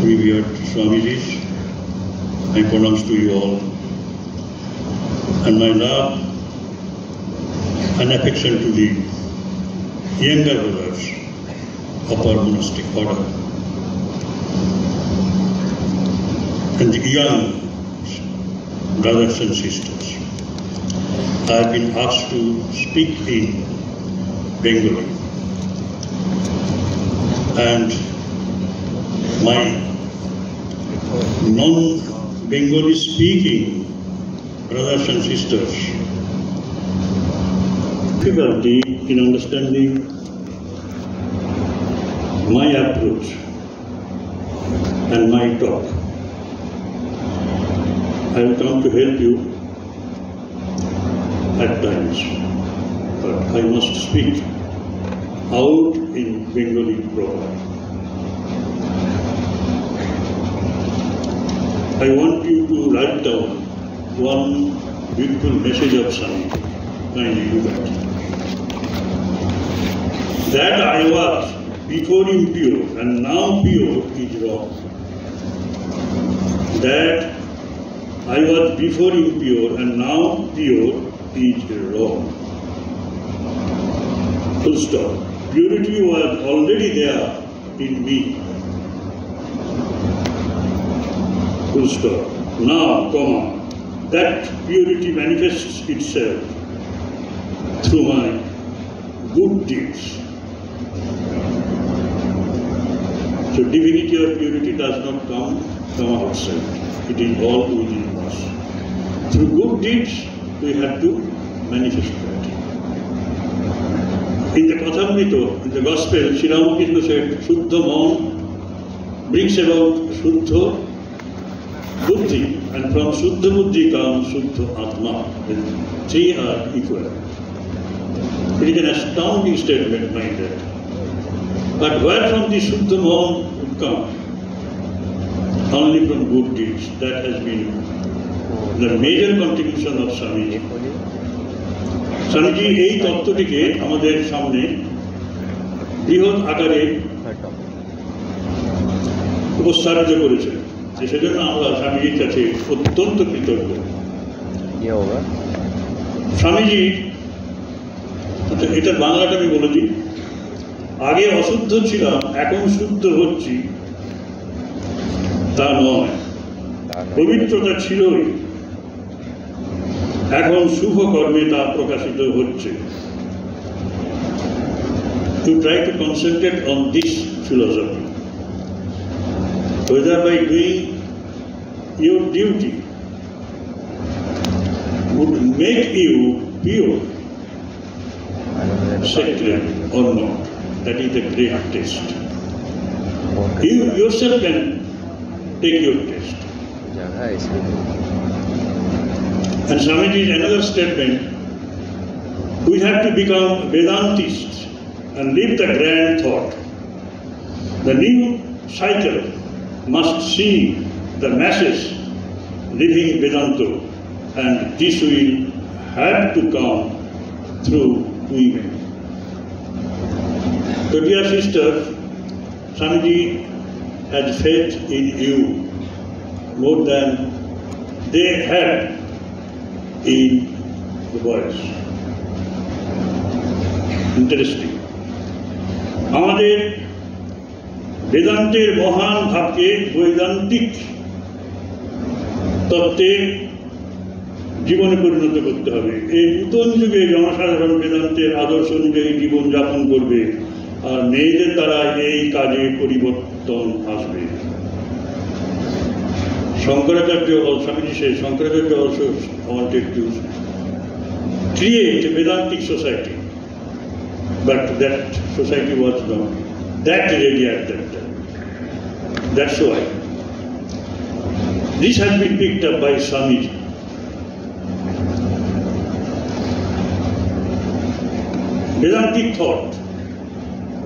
revered Swamijis, I pronounce to you all, and my love and affection to the younger brothers of our monastic order and the young brothers and sisters. I have been asked to speak in Bengali, and my non-Bengali speaking brothers and sisters difficulty in understanding my approach and my talk. I will come to help you at times, but I must speak out in Bengali proper. I want you to write down one beautiful message of Swami. Kindly do that. That I was before impure and now pure is wrong. That I was before impure and now pure is wrong. Full stop. Purity was already there in me. Full stop. Now, comma, that purity manifests itself through my good deeds. So divinity or purity does not come from outside. It is all within us. Through good deeds, we have to manifest that. In the Kathamrita, in the Gospel, Sri Ramakrishna said, Shuddha Mon brings about Shuddha Buddhi, and from Shuddha Buddhi comes Shuddha Atma. The three are equal. It is an astounding statement, mind that. But where from the Shuddha Mon would come? Only from good deeds. That has been the major contribution of Swamiji. Swamiji এই তত্ত্বটিকে আমাদের সামনে বৃহৎ আকারে উপস্থাপিত করেছেন। সেজন্য আমরা স্বামীজির কাছে অত্যন্ত কৃতজ্ঞ। স্বামীজি, এটার বাংলাটা আমি বলে দিই। আগে অশুদ্ধ ছিলাম, এখন শুদ্ধ হচ্ছি, তা নয়। পবিত্রতা ছিলই, এখন শুভ কর্মে তা প্রকাশিত হচ্ছে। To try to concentrate on this philosophy, whether by doing your duty would make you pure, sacred or not, that is the great test. You yourself can take your test. And Swamiji's another statement, we have to become Vedantists and live the grand thought. The new cycle must see the masses living Vedanta, and this will have to come through women. So dear sisters, Swamiji has faith in you more than they had in the boys. Interesting. আমাদের বেদান্তের মহান ভাবকে বৈদান্তিক তত্ত্বে জীবনে পরিণত করতে হবে। এই নূতন যুগে জনসাধারণ বেদান্তের আদর্শ অনুযায়ী জীবন যাপন করবে, আর মেয়েদের দ্বারা এই কাজে পরিবর্তন আসবে। Shankaracharya also, Swamiji says, Shankaracharya also wanted to create a Vedantic society, but that society was not that ready at that time. That's why this has been picked up by Swamiji. Vedantic thought,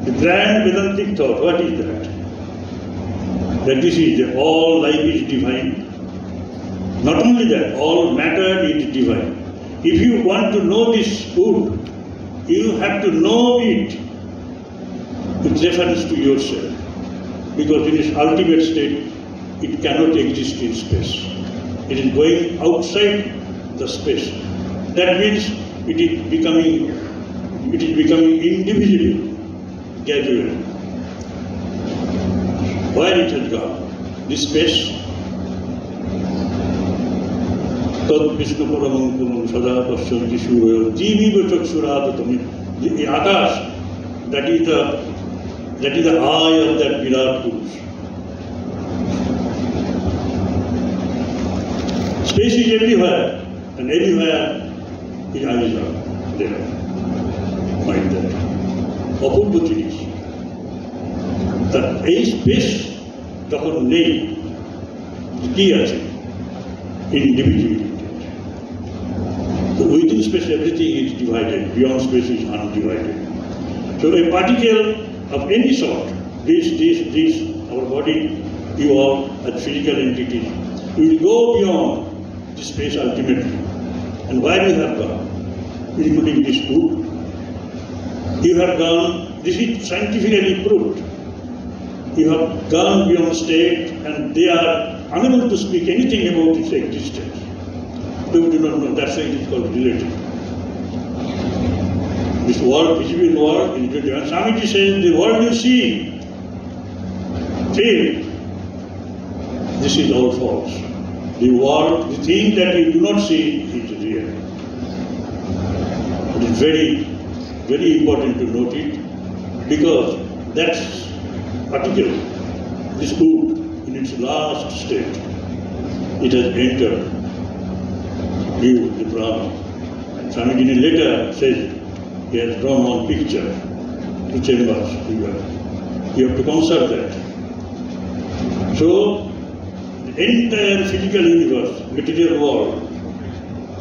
the grand Vedantic thought, what is that? That this is the all life is divine. Not only that, all matter is divine. If you want to know this food, you have to know it with reference to yourself. because in its ultimate state, it cannot exist in space. It is going outside the space. That means it is becoming indivisible gradually. Where it has gone? This space, Tad Vishnu Paramankulam Sada Pasyanti Surya Diviva Chaksuratami. The Akash, that is the eye of that Virat Purush. Space is everywhere, and everywhere his eyes are there. Mind that. Apurva জিনিস। তা এই space যখন নেই, কি আছে? Individuality. So within space everything is divided, beyond space is undivided. So a particle of any sort, this, our body, you all as physical entities, will go beyond the space ultimately. And where you have gone, including this food, you have gone, this is scientifically proved, you have gone beyond state and they are unable to speak anything about its existence. People do not know, that's why it is called relative. This world, visible world, and Swamiji says, the world you see, feel, this is all false. The world, the thing that you do not see is real. It is very, very important to note it, because that particle, this food, in its last state, it has entered you, the Brahma. Swamiji in a letter says, he has drawn one picture, two chambers. You have to conserve that. So, the entire physical universe, material world,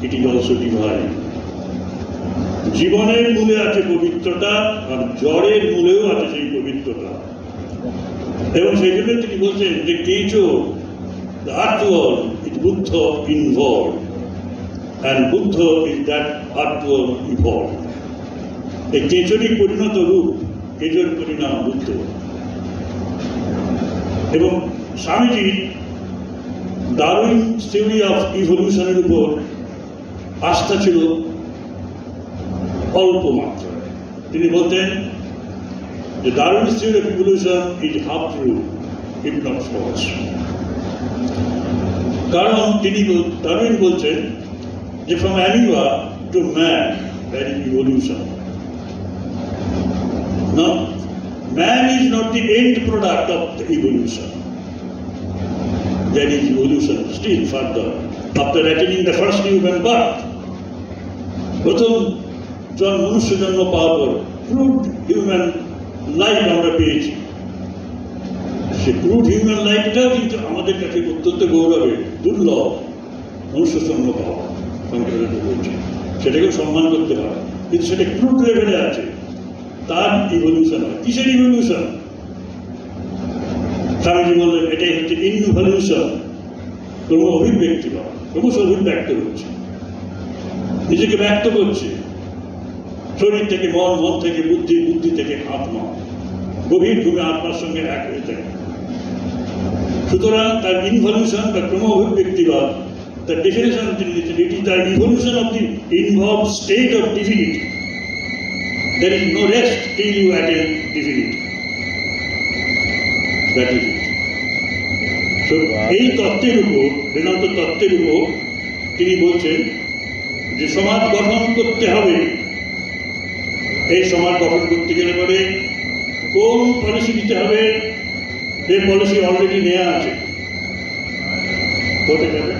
it is also divine. জীবনের মূলে আছে পবিত্রতা, আর জড়ের মূলেও আছে সেই পবিত্রতা। এবং সেই জন্য তিনি বলছেন যে কেঁচো, the earth world is Buddha involved, and Buddha is that earth world evolved. এই কেঁচোরই পরিণত রূপ, কেঁচোর পরিণাম বুদ্ধ। এবং স্বামীজি ডারউইন থিওরি অফ ইভলিউশনের উপর আস্থা ছিল অল্প মাত্রায়। তিনি বলতেন যে Darwin theory of evolution is half true, if not false. কারণ তিনি ডারউইন বলছেন যে from amoeba to man there is evolution. Now, man is not the end product of the evolution. There is evolution still further. After attaining the first human birth, প্রথম মনুষ্য জন্ম পাওয়ার পর crude human life আমরা পেয়েছি। সে crude human লাইফটাও কিন্তু আমাদের কাছে অত্যন্ত গৌরবের, দুর্লভ মনুষ্য জন্ম পাওয়া সংখ্যাটা বলছে, সেটাকেও সম্মান করতে হয়, কিন্তু সেটা ক্রুড লেভেলে আছে। তার ইভলিউশন হয়। কিসের ইভলিউশন? স্বামীজি বললেন এটাই হচ্ছে ইনভলিউশন, ক্রমশ অভিব্যক্তি পাওয়া, ক্রমশ অভিব্যক্ত হচ্ছে, নিজেকে ব্যক্ত করছে, শরীর থেকে মন, মন থেকে বুদ্ধি, বুদ্ধি থেকে আত্মা, গভীর ঘুমে আত্মার সঙ্গে এক হয়ে থাকে। সুতরাং তার ইনভলিউশন বা ক্রম অভিব্যক্তিবাদ, তার ডেফিনেশন তিনি দিচ্ছেন, it is the evolution of the involve state of divinity. There is no rest till you attain divinity. That is it. So, এই তত্ত্বের উপর, বেদান্ত তত্ত্বের উপর তিনি বলছেন যে সমাজ গঠন করতে হবে। এই সমাজ গঠন করতে গেলে পরে কোন পলিসি দিতে হবে, এই পলিসি অলরেডি নেওয়া আছে। হতে যাবে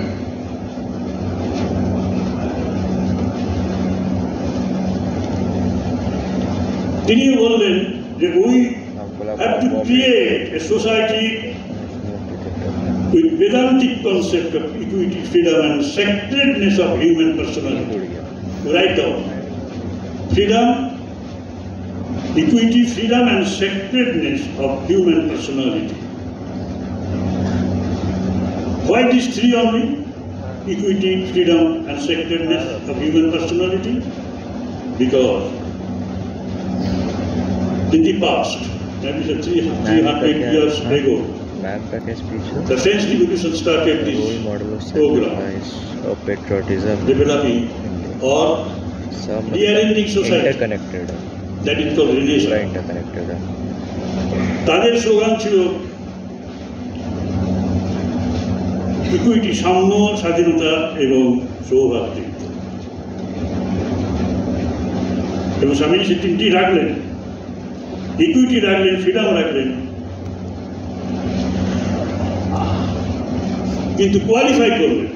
তিনি বললেন যে we have to create a society with Vedantic concept of equity, freedom and sacredness of human personality. Write down. Freedom, equity, freedom and sacredness of human personality. Why these three only? Equity, freedom and sacredness of human personality? Because in the past, That is 300 years ago. Ma'am का क्या speech है? The French Revolution started this role model of program, sacrifice of patriotism developing or सब rearranging society. Interconnected है, That is called पूरा Renaissance. Interconnected है। তাদের slogan ছিল equity, সাম্য, স্বাধীনতা এবং সৌভাতৃত্ব। এবং স্বামীজি সে তিনটি রাখলেন, ইকুইটি রাখলেন, ফ্রিডম রাখলেন, কিন্তু কোয়ালিফাই করলেন,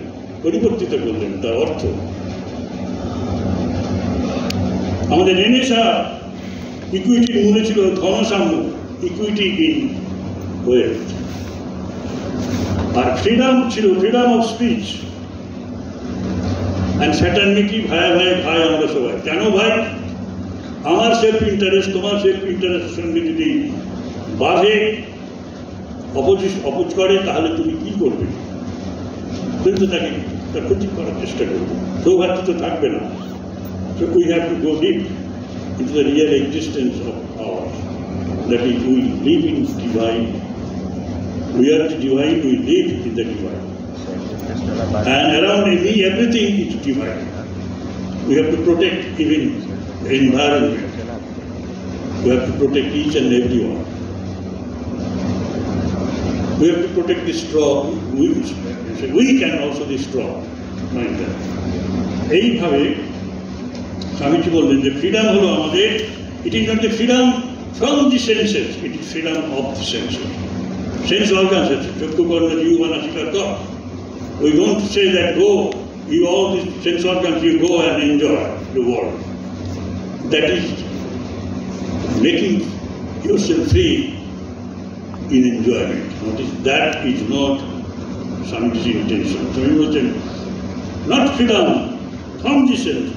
পরিবর্তিত করলেন তার অর্থ। আমাদের রেনেসাঁ ইকুইটির মূলে ছিল ধনসাম্য, ইকুইটি ইন ওয়েলথ। আর ফ্রিডম ছিল freedom of speech and fraternity, ভাই ভাই ভাই আমরা সবাই। কেন ভাই? আমার সেলফ ইন্টারেস্ট তোমার সেলফ ইন্টারেস্টের সঙ্গে যদি বাধে, অপোজ করে, তাহলে তুমি কি করবে? তুমি তো তাকে তার ক্ষতি করার চেষ্টা করবে, সৌভাগ্য তো থাকবে না। So we have to go deep into the real existence of ours. That is, we live in divine. We are the divine, we live in the divine. And around me, everything is divine. We have to protect even the environment. We have to protect each and everyone. We have to protect the straw. We can also be strong. Mind that. এইভাবে স্বামীজি বললেন যে freedom হলো আমাদের, it is not the freedom from the senses, it is freedom of the senses. Sense organs আছে, চক্ষু কর্ণ জিহ্বা নাসিকা ত্বক। We don't say that go, you all this sense organs, you go and enjoy the world. That is making yourself free in enjoyment. Notice that is not Swamiji's intention. Swami বলছেন not freedom from the senses,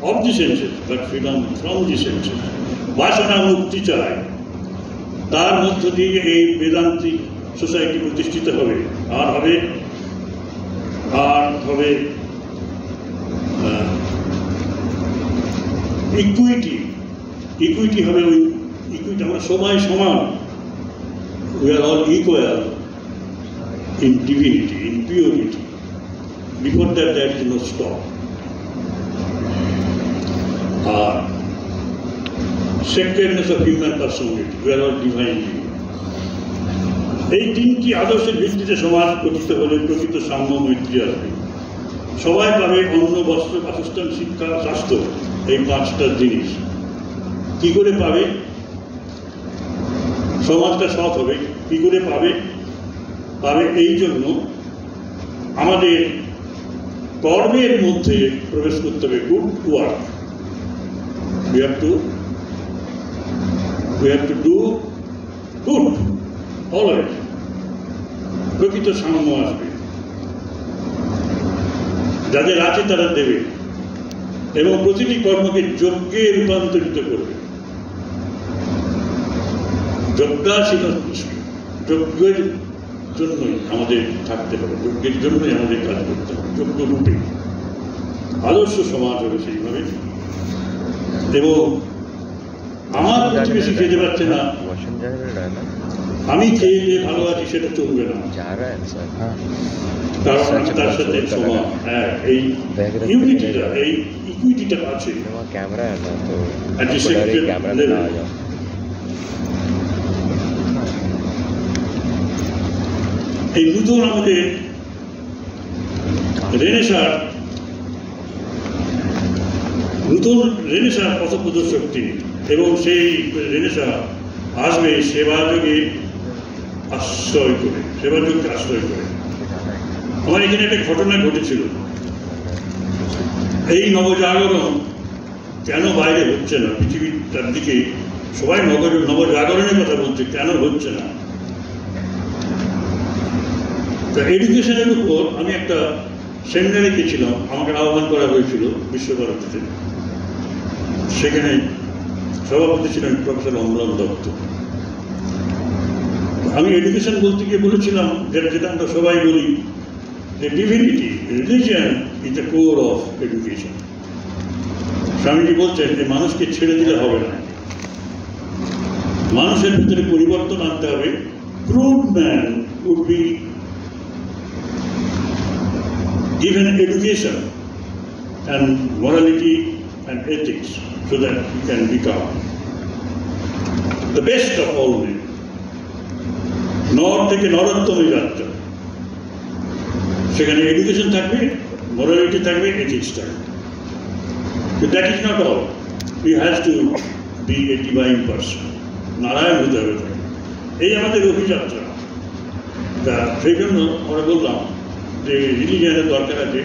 of the senses, but freedom from the senses. বাসনা মুক্তি চায়, তার মধ্য দিয়ে এই বেদান্তিক society প্রতিষ্ঠিত হবে। আর হবে ইকুইটি হবে। ওই ইকুইটি, আমরা সবাই সমান। We are all equal in divinity, in purity. Before that, there is no stop. Sacredness of human personality. We are all divine beings. এই তিনটি আদর্শের ভিত্তিতে সমাজ গঠিত হলে প্রকৃত সাম্য মৈত্রী আসবে। সবাই পাবে অন্ন, বস্ত্র, বাসস্থান, শিক্ষা, স্বাস্থ্য, এই পাঁচটা জিনিস। কি করে পাবে? সমাজটা সৎ হবে। কি করে পাবে? এই জন্য আমাদের কর্মের মধ্যে প্রবেশ করতে হবে। Good work, we have to do good always. প্রকৃত সাম্য আসবে, যাদের আছে তারা দেবে এবং প্রতিটি কর্মকে যজ্ঞে রূপান্তরিত করবে। যজ্ঞের জন্যই আমাদের থাকতে হবে, যজ্ঞের জন্যই আমাদের কাজ করতে হবে, যজ্ঞ রূপে। আদর্শ সমাজ হবে সেইভাবে। এবং আমার প্রতিবেশী খেতে পারছে না, আমি খেয়ে যে ভালো আছি সেটা চলবে না, কারণ আমি তার সাথে সমান। হ্যাঁ, এই ইউনিটিটা, এই ইকুইটিটা আছে। এই নতুন আমাদের রেনেসাঁ পথপ্রদর্শক তিনি, এবং সেই রেনেসাঁ আসবে সেবাযোগে আশ্রয় করে, সেবাযোগকে আশ্রয় করে। আমার এখানে একটা ঘটনা ঘটেছিল। এই নবজাগরণ কেন বাইরে হচ্ছে না? পৃথিবীর চারদিকে সবাই নবজাগরণের কথা বলছে, কেন হচ্ছে না? তা এডুকেশনের উপর আমি একটা সেমিনারে গেছিলাম, আমাকে আহ্বান করা হয়েছিল বিশ্বভারতীতে। সেখানে সভাপতি ছিলেন প্রফেসর অম্লান দত্ত। আমি এডুকেশন বলতে গিয়ে বলেছিলাম যেটা আমরা সবাই বলি যে divinity, religion is the core of education. Swamiji বলছেন যে মানুষকে ছেড়ে দিলে হবে না, মানুষের ভিতরে পরিবর্তন আনতে হবে। Crude man would be given education and morality and ethics so that he can become the best of all men. নর থেকে নরোত্তমে যাত্রা, সেখানে এডুকেশন থাকবে, মোরালিটি থাকবে, এথিক্স থাকবে। But that is not all. He has to be a divine person. Narayan হতে হবে তাকে। এই আমাদের অভিযাত্রা। তা সেই জন্য আমরা বললাম যে রিলিজিয়ানের দরকার আছে।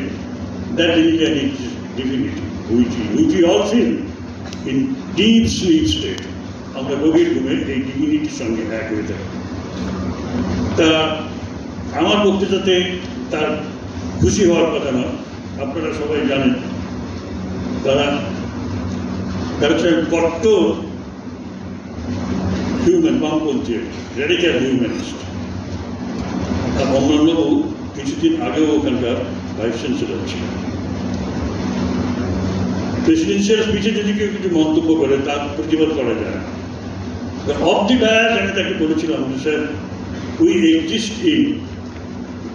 That religion is divinity, which we all feel in deep sleep state. আমরা গভীর ঘুমে এই ডিভিনিটির সঙ্গে এক হয়ে থাকি। তা আমার বক্তৃতাতে তার খুশি হওয়ার কথা নয়, আপনারা সবাই জানেন তারা হচ্ছে কট্টর হিউম্যান বামপন্থী, রেডিক্যাল হিউম্যানিস্ট। আর অন্যান্যবাবু কিছুদিন আগেও ওখানকার ভাইস চ্যান্সেলর ছিলেন। প্রেসিডেন্সিয়াল স্পিচে যদি কেউ কিছু মন্তব্য করে তার প্রতিবাদ করা যায়। অফ দি ডায়াস আমি তাকে বলেছিলাম যে sir, we exist in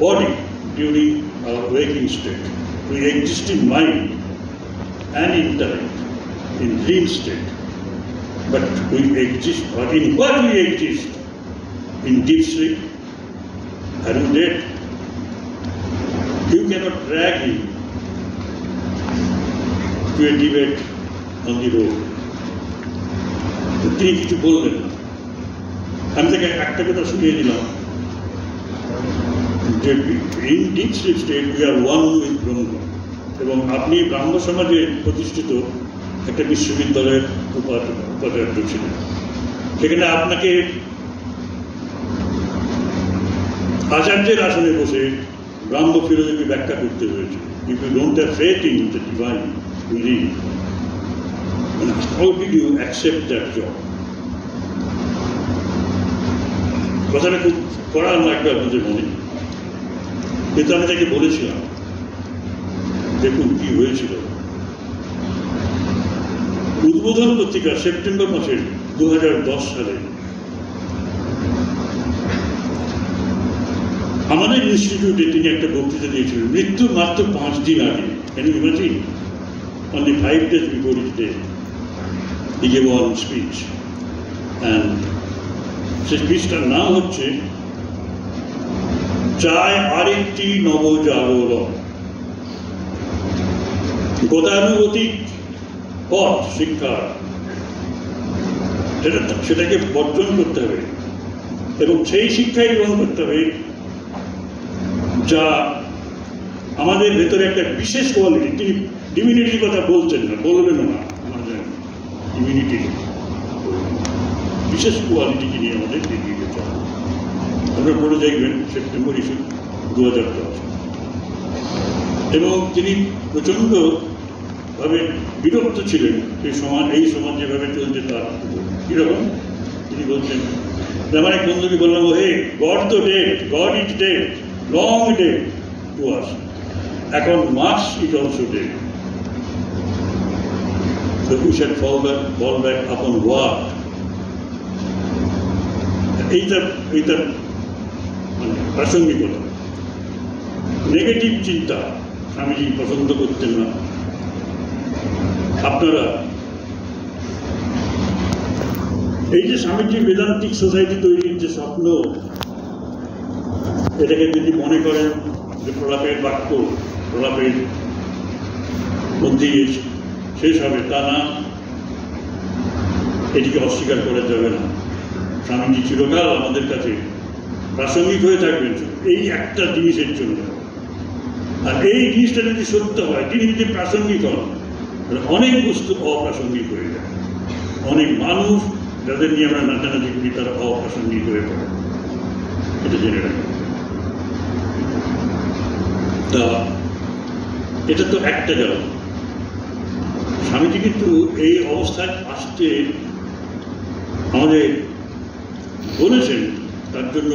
body during our waking state, we exist in mind and intellect in dream state, but we exist, or in what we exist in deep sleep. Are you dead? You cannot drag him to a debate on the road. তিনি কিছু বললেন না। আমি তাকে একটা কথা শুনিয়ে দিলাম যে in deep sleep state we are one with ব্রহ্ম, এবং আপনি ব্রাহ্ম সমাজে প্রতিষ্ঠিত একটা বিশ্ববিদ্যালয়ের উপাচার্য ছিলেন। সেখানে আপনাকে আচার্যের আসনে বসে ব্রাহ্ম ফিলোসফি ব্যাখ্যা করতে হয়েছে। If you don't have faith in the divine within, how did you accept that job? কথাটা খুব কড়া লাগবে আপনাদের মনে, কিন্তু আমি তাকে বলেছিলাম দেখুন কি হয়েছিল। উদ্বোধন পত্রিকা সেপ্টেম্বর মাসের 2010 সালে আমাদের ইনস্টিটিউটে তিনি একটা বক্তৃতা দিয়েছিলেন মৃত্যুর মাত্র 5 দিন আগে। Can you imagine? Only 5 days before his death, he gave one speech, and সেই স্পিচটার নাম হচ্ছে চায় আরেকটি নবজাগরণ, গতানুগতিক পথ শিক্ষার সেটাকে বর্জন করতে হবে এবং সেই শিক্ষাই গ্রহণ করতে হবে যা আমাদের ভেতরে একটা বিশেষ কোয়ালিটি। তিনি ডিভিনিটির কথা বলছেন না, বলবেন না, আমাদের ডিভিনিটির বিশেষ কোয়ালিটিকে নিয়ে আমাদের এগিয়ে যেতে হবে। আপনারা পড়ে দেখবেন সেপ্টেম্বর ইস্যু 2010। এবং তিনি প্রচণ্ডভাবে বিরক্ত ছিলেন এই সমাজ যেভাবে চলছে তার কীরকম। তিনি বলছেন, আমার এক বন্ধুকে বললাম, হে গড তো dead, God is dead, long dead to us, এখন Marx is also dead, so we shall fall back upon what? এইটা প্রাসঙ্গিকতা। নেগেটিভ চিন্তা স্বামীজি পছন্দ করতেন না। আপনারা এই যে স্বামীজি বেদান্তিক সোসাইটি তৈরির যে স্বপ্ন, এটাকে যদি মনে করেন যে প্রলাপের বাক্য প্রলাপের মধ্যেই শেষ হবে, তা না, এটিকে অস্বীকার করা যাবে না। স্বামীজি চিরকাল আমাদের কাছে প্রাসঙ্গিক হয়ে থাকবেন এই একটা জিনিসের জন্য। আর এই জিনিসটা যদি সত্য হয়, তিনি যদি প্রাসঙ্গিক হন, অনেক বস্তু অপ্রাসঙ্গিক হয়ে যায়। অনেক মানুষ যাদের নিয়ে আমরা নাচানাচি করি তারা অপ্রাসঙ্গিক হয়ে পড়ে, এটা জেনে রাখি। তা এটা তো একটা গেল। স্বামীজি কিন্তু এই অবস্থায় আসতে আমাদের বলেছেন, তার জন্য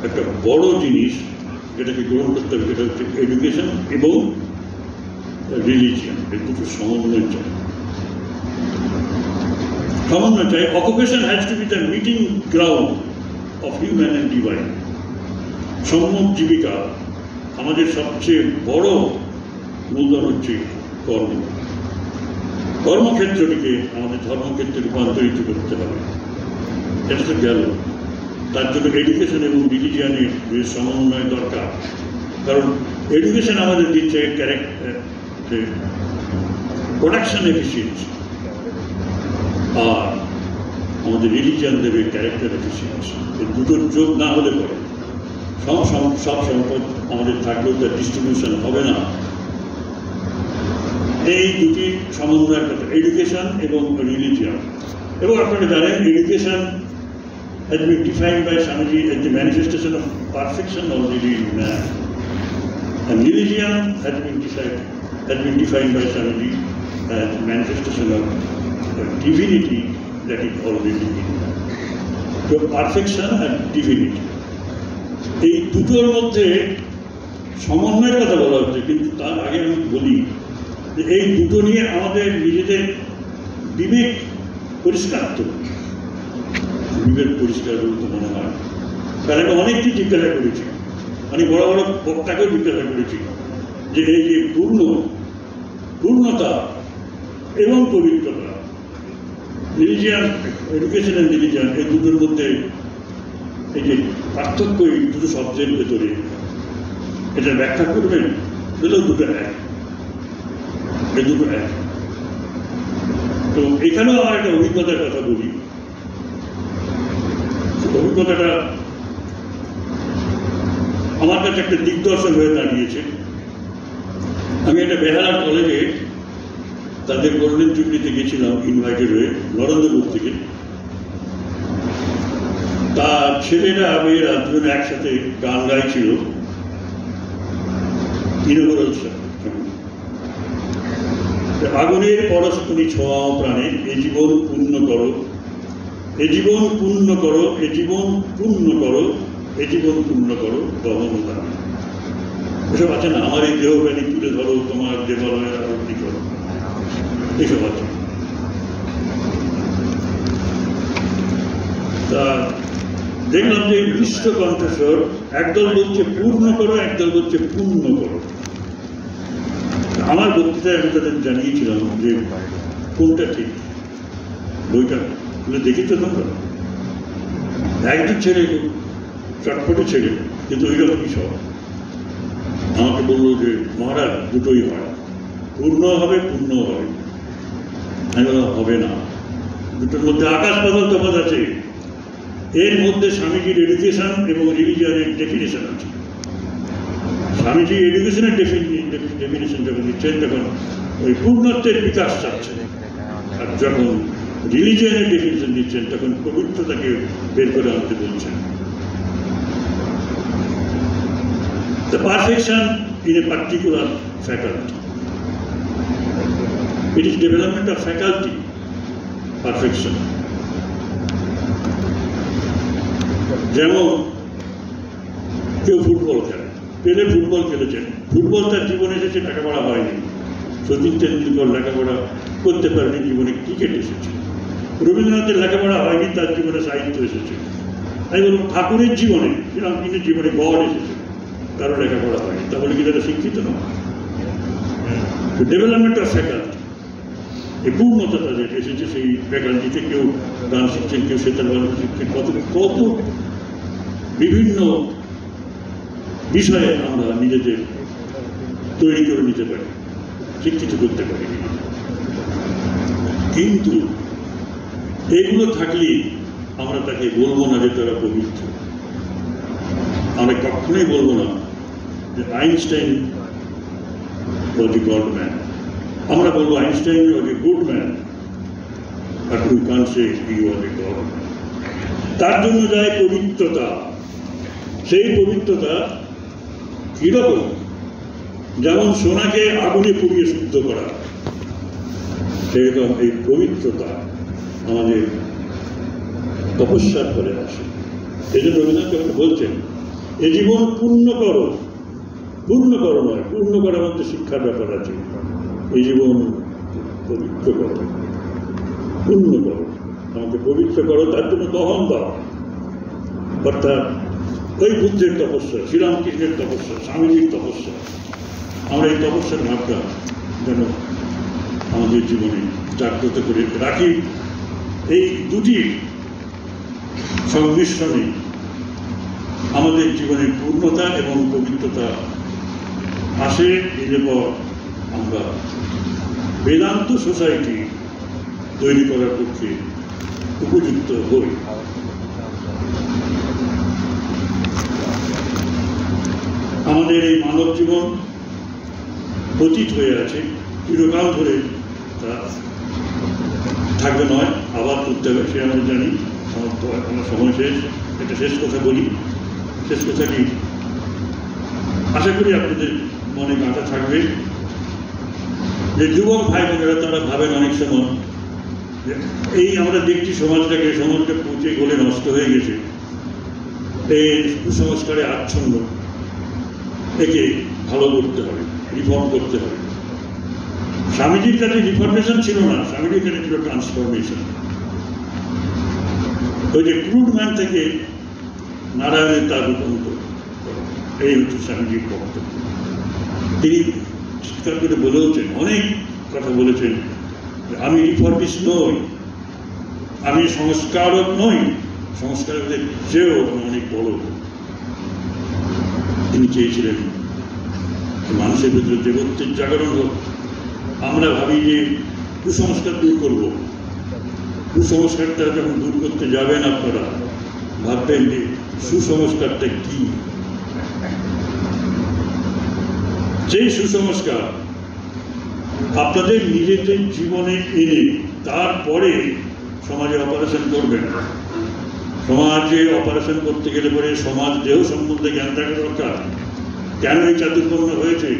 একটা বড় জিনিস যেটাকে গ্রহণ করতে হবে সেটা হচ্ছে এডুকেশন এবং রিলিজিয়ান, এর দুটো সমন্বয় চাই। সমন্বয় চাই। Occupation has to B the meeting ground of human and divine. সম্যক জীবিকা আমাদের সবচেয়ে বড় মূলধন হচ্ছে কর্ম। কর্মক্ষেত্রটিকে আমাদের ধর্মক্ষেত্রে রূপান্তরিত করতে হবে। এটা তো গেল। তার জন্য এডুকেশন এবং রিলিজিয়ানের যে সমন্বয় দরকার, কারণ এডুকেশন আমাদের দিচ্ছে প্রোডাকশন এফিসিয়েন্সি, আর আমাদের রিলিজিয়ান দেবে ক্যারেক্টার এফিসিয়েন্সি। এই দুটোর যোগ না হলে পরে সব সম্পদ আমাদের থাকলেও তার ডিস্ট্রিবিউশন হবে না। এই দুটি সমন্বয়ের কথা, এডুকেশন এবং রিলিজিয়ান। এবং আপনারা জানেন education has been defined by Swamiji as the manifestation of perfection already in man, and religion has been defined by Swamiji as manifestation of divinity that is already in man. So perfection and divinity, এই দুটোর মধ্যে সমন্বয়ের কথা বলা হচ্ছে, কিন্তু তার আগে আমি বলি যে এই দুটো নিয়ে আমাদের নিজেদের বিবেক পরিষ্কার তো, বিবেক পরিষ্কার বলতে মনে হয়। কারণ আমি অনেকটি জিজ্ঞাসা করেছি, অনেক বড় বড় বক্তাকেও জিজ্ঞাসা করেছি যে এই যে পূর্ণতা এবং পবিত্রতা, রিলিজিয়ান, এডুকেশন অ্যান্ড রিলিজিয়ান, এই দুটোর মধ্যে এই যে পার্থক্য, এই দুটো শব্দের ভেতরে এটা ব্যাখ্যা করবেন, বলেও দুটো এক, এই দুটো এক। তো এখানেও আমার একটা অভিজ্ঞতার কথা বলি। অভিজ্ঞতাটা আমার কাছে একটা দিগদর্শন হয়ে দাঁড়িয়েছে। আমি একটা বেহালার কলেজে তাদের গোল্ডেন জুবলিতে গেছিলাম ইনভাইটেড হয়ে, নরেন্দ্রপুর থেকে। তার ছেলেরা মেয়েরা দুজন একসাথে গান গাইছিল, ইনগুরাল আগুনের পরশমণি ছোঁয়াও প্রাণে, এ জীবন পূর্ণ করো, এ জীবন পূর্ণ করো, এ জীবন পূর্ণ করো, এ জীবন পূর্ণ করো গহনদান। এসব আছে না, আমার এই দেহব্যানী তুলে ধরো, তোমার দেবালয়ের আরতি করো, এসব আছে। তা দেখলাম যে মিশ্র কণ্ঠস্বর, একদল বলছে পূর্ণ করো, একদল বলছে পূর্ণ করো। আমার বক্তৃতায় আমি তাদের জানিয়েছিলাম যে কোনটা ঠিক। বইটা দেখেছো তোমরা? একজন ছেলে, চটপটে ছেলে, কিন্তু ওই রকমই সব আমাকে বললো যে মহারাজ দুটোই হয়, পূর্ণ হবে পূর্ণ হবে। আমি বললাম হবে না, দুটোর মধ্যে আকাশ পাতাল তফাৎ আছে। এর মধ্যে স্বামীজির এডুকেশন এবং রিলিজিয়ানের ডেফিনেশন আছে। স্বামীজি এডুকেশনের ডেফিনেশন যখন দিচ্ছেন তখন ওই পূর্ণত্বের বিকাশ চাচ্ছেন, আর যখন রিলিজিয়ানের ডেফিনেশন দিচ্ছেন তখন পবিত্রতাকে বের করে আনতে বলছেন। The perfection in a particular faculty. It is development of faculty, perfection. যেমন কেউ ফুটবল খেলে, পেলে ফুটবল খেলেছেন, ফুটবল তার জীবনে এসেছে, লেখাপড়া হয়নি। সচিন তেন্ডুলকর লেখাপড়া করতে পারেনি, জীবনে ক্রিকেট এসেছে। রবীন্দ্রনাথের লেখাপড়া হয়নি, তার জীবনে সাহিত্য এসেছে। আমি বলবো ঠাকুরের জীবনে, শ্রীরামকৃষ্ণের জীবনে গড এসেছে, কারো লেখাপড়া হয়নি, তাহলে কি তারা শিক্ষিত নয়? ডেভেলপমেন্ট অফ ফ্যাকাল্টি, এই পূর্ণতা তাদের এসেছে সেই ফ্যাকাল্টিতে। কেউ গান শিখছেন, কেউ সেতার বাজানো শিখছেন, কত কত বিভিন্ন বিষয়ে আমরা নিজেদের তৈরি করে নিতে পারি, শিক্ষিত করতে পারি। কিন্তু এগুলো থাকলেই আমরা তাকে বলবো না যে তারা পবিত্র। আমরা কখনোই বলবো না যে Einstein was a God man. আমরা বলবো Einstein was a good man, but we can't say he was a God man. তার জন্য যায় পবিত্রতা। সেই পবিত্রতা কিরকম? যেমন সোনাকে আগুনে পুড়িয়ে শুদ্ধ করা, সেরকম এই পবিত্রতা আমাদের তপস্যার করে আসে। এই জন্য রবীন্দ্রনাথ বলছেন এ জীবন পূর্ণ করো, পূর্ণ করো নয়, পূর্ণ করার মধ্যে শিক্ষার ব্যাপার আছে। এই জীবন পবিত্র করো, পূর্ণ করো। আমাকে পবিত্র করো, তার জন্য দহন দাও। অর্থাৎ ওই বুদ্ধের তপস্যা, শ্রীরামকৃষ্ণের তপস্যা, স্বামীজির তপস্যা, আমরা এই তপস্যার ভাবটা যেন আমাদের জীবনে জাগ্রত করে রাখি। এই দুটির সংমিশ্রণে আমাদের জীবনের পূর্ণতা এবং পবিত্রতা আসে। এরপর আমরা বেদান্ত সোসাইটি তৈরি করার পক্ষে উপযুক্ত হই। আমাদের এই মানব জীবন অতীত হয়ে আছে, চিরকাল ধরে তা থাকবে নয়, আবার করতে হবে, সে আমরা জানি। আমার সময় শেষ। একটা শেষ কথা বলি। শেষ কথা কি, আশা করি আপনাদের মনে গাঁথা থাকবে যে যুবক ভাই বোনেরা তারা ভাবেন অনেক সময় এই আমরা দেখছি সমাজটা পৌঁছে গলে নষ্ট হয়ে গেছে, এই কুসংস্কারে আচ্ছন্ন, একে ভালো করতে হবে, রিফর্ম করতে হবে। স্বামীজির কাছে রিফরমেশন ছিল না, স্বামীজির কাছে ছিল ট্রান্সফরমেশন। ওই যে ক্রুড ম্যান থেকে নারায়ণের তার রূপান্ত, এই হচ্ছে স্বামীজির বক্তব্য। তিনি চিৎকার করে বলেওছেন, অনেক কথা বলেছেন, আমি রিফর্মিস্ট নই, আমি সংস্কারক নই, সংস্কারকদের চেয়েও অনেক বড়। তিনি চেয়েছিলেন মানুষের ভিতরে দেবত্বের জাগরণ হোক। আমরা ভাবি যে কুসংস্কার দূর করব, কুসংস্কারটা যখন দূর করতে যাবেন আপনারা ভাববেন যে সুসংস্কারটা কি। যে সুসংস্কার আপনাদের নিজেদের জীবনে এনে তারপরে সমাজে অপারেশন করবেন। সমাজে অপারেশন করতে গেলে পরে সমাজ দেহ সম্বন্ধে জ্ঞান থাকা দরকার। কেন এই চাতুর্বর্ণ্য হয়েছে,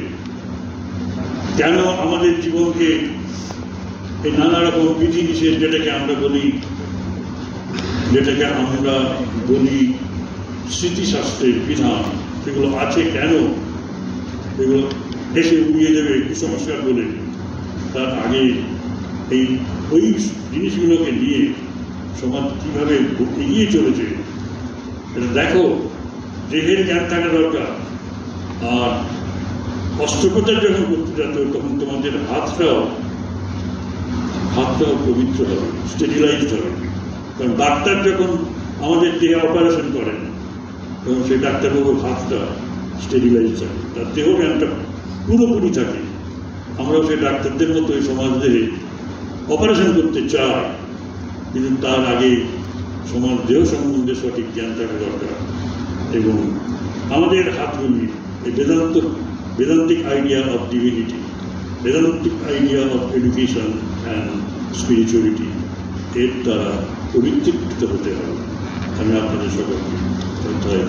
কেন আমাদের জীবনকে এই নানা রকম বিধিনিষেধ, যেটাকে আমরা বলি স্মৃতিশাস্ত্রের বিধান, সেগুলো আছে কেন, এগুলো এসে উড়িয়ে দেবে কুসংস্কার বলে। তার আগে ওই জিনিসগুলোকে নিয়ে সমাজ কীভাবে এগিয়ে চলেছে এটা দেখো। দেহের জ্ঞান থাকা দরকার। আর অস্ত্রোপচার যখন করতে যাচ্ছ তখন তোমাদের হাতটাও পবিত্র হবে, স্টেরিলাইজড হবে। কারণ ডাক্তার যখন আমাদের দেহে অপারেশন করেন তখন সেই ডাক্তারবাবুর হাতটা স্টেরিলাইজ থাকে, তার দেহ জ্ঞানটা পুরোপুরি থাকে। আমরাও সেই ডাক্তারদের মতো এই সমাজ দেহে অপারেশন করতে চাই, কিন্তু তার আগে সমাজ দেহ সম্বন্ধে সঠিক জ্ঞান থাকা দরকার। এবং আমাদের হাতগুলি এই Vedantic idea of divinity, Vedantic idea of education and spirituality, এর দ্বারা পবিত্রীকৃত হতে হবে। আমি আপনাদের সকলকে শ্রদ্ধায়